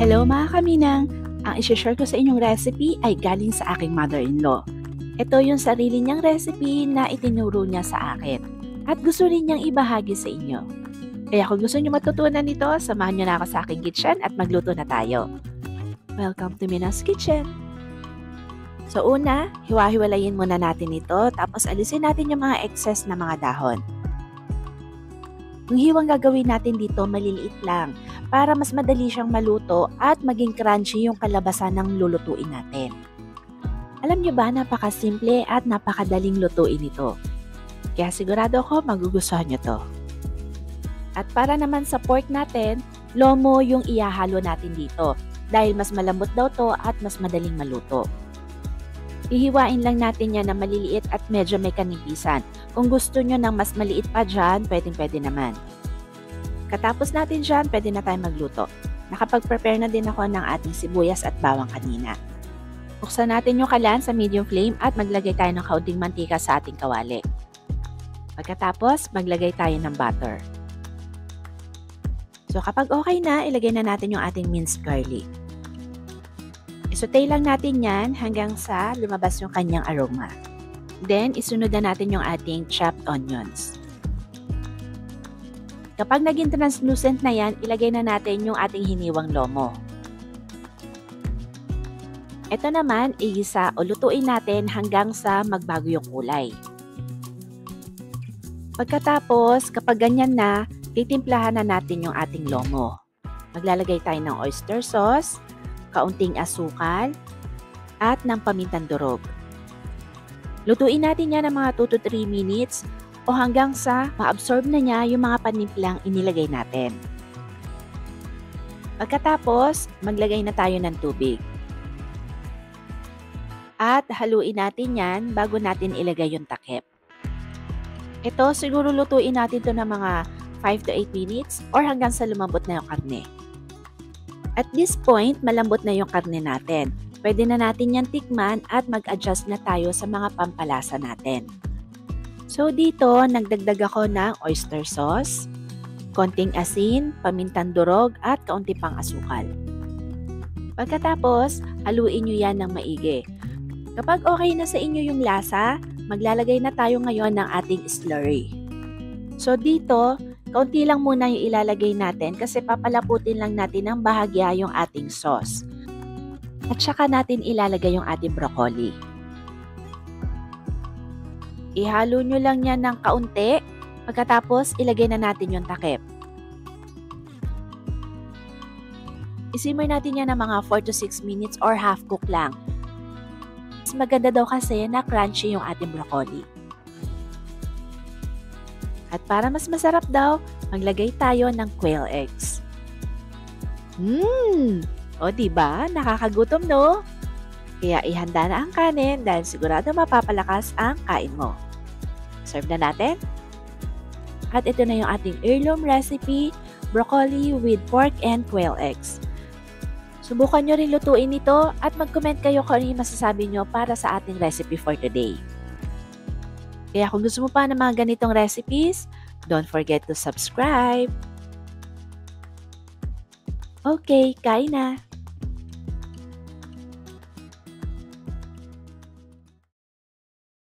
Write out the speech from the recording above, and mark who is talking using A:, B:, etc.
A: Hello mga kaminang! Ang isi-share ko sa inyong recipe ay galing sa aking mother-in-law. Ito yung sarili niyang recipe na itinuro niya sa akin at gusto rin niyang ibahagi sa inyo. Kaya kung gusto niyo matutunan nito, samahan niyo na ako sa aking kitchen at magluto na tayo. Welcome to Mina's Kitchen! So una, hiwa-hiwalayin muna natin ito tapos alisin natin yung mga excess na mga dahon. Yung hiwang gagawin natin dito maliliit lang para mas madali siyang maluto at maging crunchy yung kalabasan ng lulutuin natin. Alam nyo ba, napakasimple at napakadaling lutuin ito. Kaya sigurado ako magugustuhan nyo to. At para naman sa pork natin, lomo yung ihahalo natin dito dahil mas malambot daw to at mas madaling maluto. Ihiwain lang natin yan na maliliit at medyo may kanipisan. Kung gusto nyo ng mas maliit pa dyan, pwede naman. Katapos natin dyan, pwede na tayo magluto. Nakapag-prepare na din ako ng ating sibuyas at bawang kanina. Buksan natin yung kalan sa medium flame at maglagay tayo ng kaunting mantika sa ating kawali. Pagkatapos, maglagay tayo ng butter. So kapag okay na, ilagay na natin yung ating minced garlic. Isutay lang natin yan hanggang sa lumabas yung kanyang aroma. Then, isunod na natin yung ating chopped onions. Kapag naging translucent na yan, ilagay na natin yung ating hiniwang lomo. Ito naman, igisa o lutuin natin hanggang sa magbago yung kulay. Pagkatapos, kapag ganyan na, titimplahan na natin yung ating lomo. Maglalagay tayo ng oyster sauce, kaunting asukal, at ng pamintang durog. Lutuin natin yan ng mga 2 to 3 minutes o hanggang sa ma-absorb na niya yung mga panimplang inilagay natin. Pagkatapos, maglagay na tayo ng tubig. At haluin natin yan bago natin ilagay yung takip. Ito, siguro lutuin natin to ng mga 5 to 8 minutes or hanggang sa lumambot na yung karne. At this point, malambot na yung karne natin. Pwede na natin yan tikman at mag-adjust na tayo sa mga pampalasa natin. So dito, nagdagdag ako ng oyster sauce, konting asin, pamintang durog at kaunti pang asukal. Pagkatapos, haluin nyo yan ng maigi. Kapag okay na sa inyo yung lasa, maglalagay na tayo ngayon ng ating slurry. So dito, kaunti lang muna yung ilalagay natin kasi papalaputin lang natin ng bahagya yung ating sauce. At saka natin ilalagay yung ating broccoli. Ihalo nyo lang yan ng kaunti. Pagkatapos, ilagay na natin yung takip. Isimmer natin yan ng mga 4 to 6 minutes or half cook lang. Mas maganda daw kasi na crunchy yung ating broccoli. At para mas masarap daw, maglagay tayo ng quail eggs. O diba? Nakakagutom no? Kaya ihanda na ang kanin dahil sigurado mapapalakas ang kain mo. Serve na natin. At ito na yung ating heirloom recipe, broccoli with pork and quail eggs. Subukan nyo rin lutuin ito at mag-comment kayo kung ano yung masasabi nyo para sa ating recipe for today. Kaya kung gusto mo pa ng mga ganitong recipes, don't forget to subscribe. Okay, kain na!